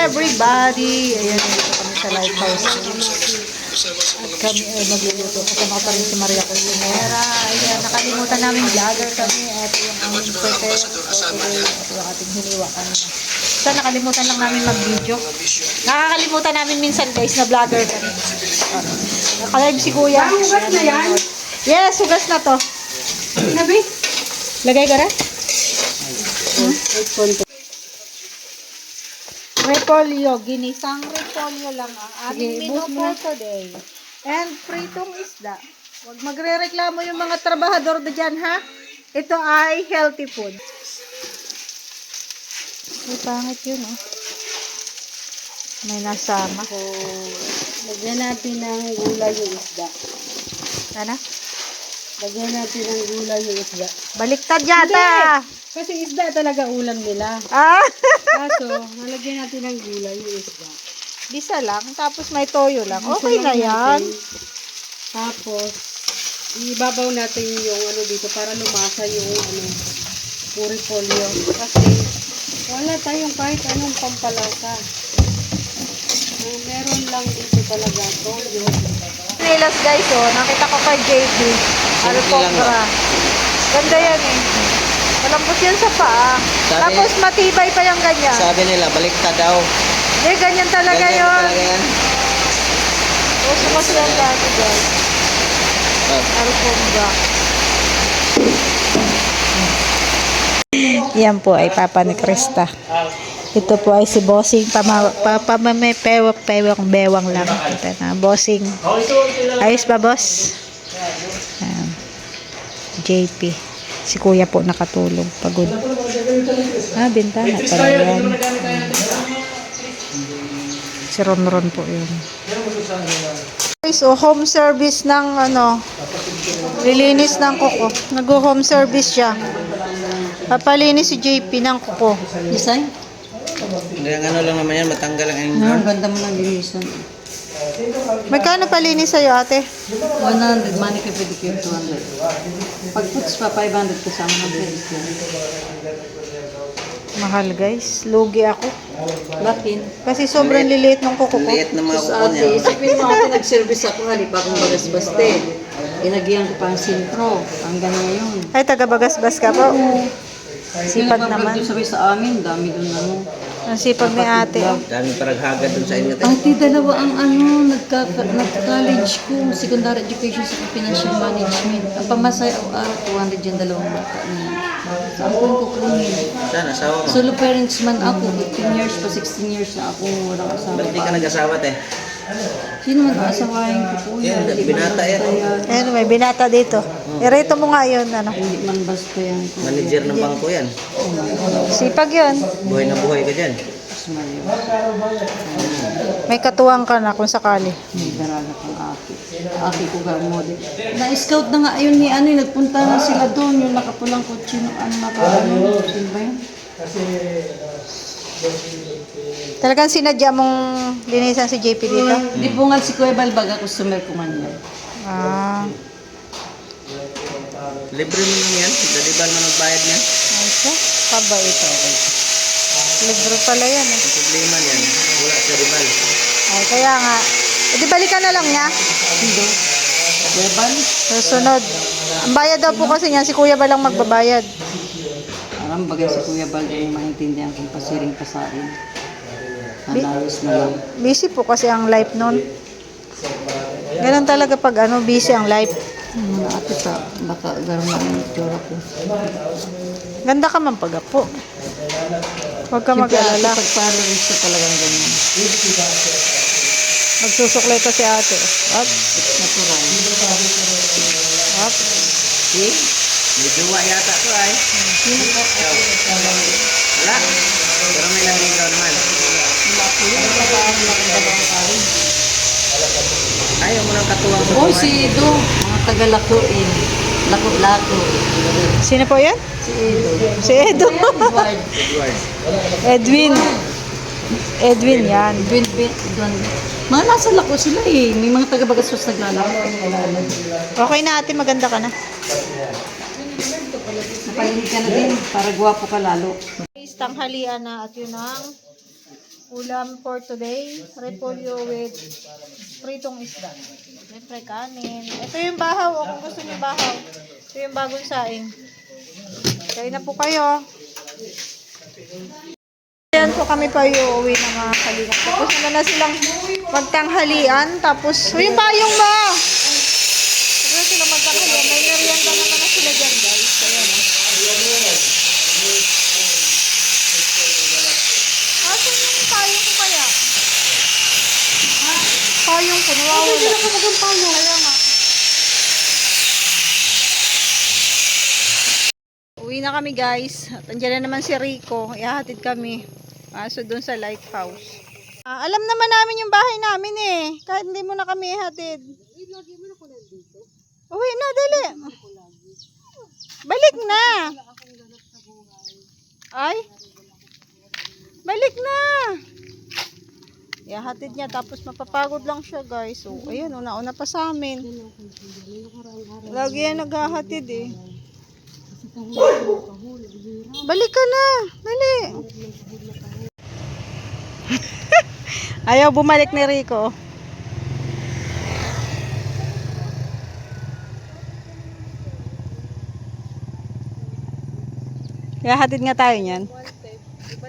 everybody! Ayan, dito kami sa lighthouse. At kami ay magluluto. Kasama ko pa rin si Maria Cosinera. Ayan, nakalimutan namin vlogger kami. Ito yung aming prepare. Ito yung ating hiniwa kanina. So, nakalimutan lang namin mag-video. Nakakalimutan namin minsan guys na vlogger kami. Nakalive si Kuya. Hugas na yan? Yes, hugas na to. Nabi? Lagay ka rin? Repolyo, ginisang repolyo lang ang aming menu for today. And pritong isda. Huwag magre-reklamo yung mga trabahador na dyan, ha? Ito ay healthy food. May pangit yun, oh. May nasama. So, lagyan natin ng gulay yung isda. Ano? Lagyan natin ng gulay yung isda. Baliktad yata! Kasi isda talaga ulam nila. Ah! Kaso, nalagyan natin ng gulay yung isda. Bisa lang, tapos may toyo lang. Okay na yan. Tapos, ibabaw natin yung ano dito para lumasa yung ano, puri polio. Kasi, wala tayong kahit anong pampalasa. Meron lang dito talaga toyo. Nilas guys, oh. Nakita ko kay JB. Alpobra. Ganda yan eh. Malambot yan sa paa. Tapos matibay pa yung ganyan. Sabi nila, baliktad daw. Eh, ganyan talaga Ganyan yun. talaga yan. Uso yan dati guys. Alpobra. Yan po ay Papa ni Krista. Ito po ay si Bossing. Bewang lang. Ito na, Bossing. Ayos ba, boss? Ayan. JP. Si Kuya po nakatulog. Pagod. Ah, bintana pala yan. Si Ron po yun. So, home service ng ano, lilinis ng kuko. Nag-home service siya. Papalinis si JP ng kuko. Design? Ang ano lang naman yan, matanggal ang Ang ganda mo ng linisan. Magkano palinis sa'yo, ate? 100 manicure pedicure, 200. Pag puts pa, 500 kasama ng pedicure. Mahal, guys. Lugi ako. Bakit? Kasi sobrang liliit ng kuko ko. liit na mga kuko Ate, niya. isipin mo ate, nag-service ako, halipa akong bagas-baste. Inagyan ko pa ang sintro. Ang ganyan yun. Ay, taga-bagas-bas ka po. Sipag naman. Sabay sa amin, dami doon ano. Ang sipag ni ate. Dami paraghaga dun sa inyo. Ate, dalawa ang ano, nag-college ko, secondary education sa financial management. Ang pamasay araw 200 yung dalawang bata niya. Saan ko kukunin? Saan, asawa mo? Solo parents man ako, 15 years pa, 16 years na ako walang asawa. Ba't di ka nag-asawa, te? Sino man asawahin ko po yan? Yan, binata yan. Anyway, binata dito. Irito mo nga yun, ano. Hindi man basta yan ko. Manager ng bangko yan. Sipag yun. Buhay na buhay ka dyan. May katuwang ka na kung sakali. May daraga kang aki. Aki ko garmode. Na-scout na nga yun ni ano, nagpunta na sila doon, yung nakapulang kotse, ano sino ba yun? Talagang sinadya mong linisan si JP dito? Di po nga si Kuya Balbaga, customer ko man yan. Ah. Libre mo lang yan. Dadibal mo nagbayad niya. Ay, siya. Kaba ito. Libre pala yan eh. Ang problema niyan, wala sa ribal. Ay, kaya nga. E di balikan na lang niya. Hindi. Kuya Bal? Susunod. Ang bayad daw po kasi niya, si Kuya ba lang magbabayad? Alam bagay si Kuya Bal, yung maintindihan kung pasiring pasain. Analysis na lang. Busy po kasi ang life nun. Ganun talaga pag ano, busy ang life. Mga ate pa, baka gano'n na yung itsura ko. Ganda ka man pag-apo. Huwag ka mag-alala. Pag-parlorista talagang ganyan. Magsusuklay ko si ate. Up, Natural. up. See? May jowa yata to ay. Sino po? Wala. Pero may naligaw naman. Wala po yun. Nagpapaaral lang ang dalawang karin. Ayaw mo nang katuwang sa Oh, buwan. si Edo. Mga taga-lakuin. Lako-lako. Sino po yan? Si Edo. Si Edo. Edward. Edward. Edwin. Edwin yan. Edwin. Mga nasa lako sila eh. May mga taga-bagastos naglalako. Okay na ate, maganda ka na. Napalinig ka na din para gwapo ka lalo. Tanghalian na at yun ang Ulam for today, repolyo with pritong isda. Siyempre kanin. Ito yung bahaw, o kung gusto niyo bahaw. Ito yung bagong saing. Kain na po kayo. Ayan po kami pa uuwi ng mga kalingap. Tapos na silang magtanghalian. Tapos, yung payong ba? Tapos na sila magtanghalian. May merienda naman na sila dyan, guys. Ayan. Asan yung payong ko kaya? Payong ko, nawawala. Hindi sila kapag payong. Kaya nga. Uwi na kami, guys. At andyan na naman si Rico. Ihahatid kami. Paso doon sa lighthouse. Alam naman namin yung bahay namin eh. Kahit hindi mo na kami ihatid. Lagi mo na ko nandito. Uwi na, dali. Balik na. Ay. Balik na. Ihahatid niya. Tapos mapapagod lang siya, guys. So, ayun, una-una pa sa amin. Lagi yan naghahatid eh. Balik ka na. Dali. Ayaw bumalik ni Rico. Kaya hatid nga tayo niyan. Iba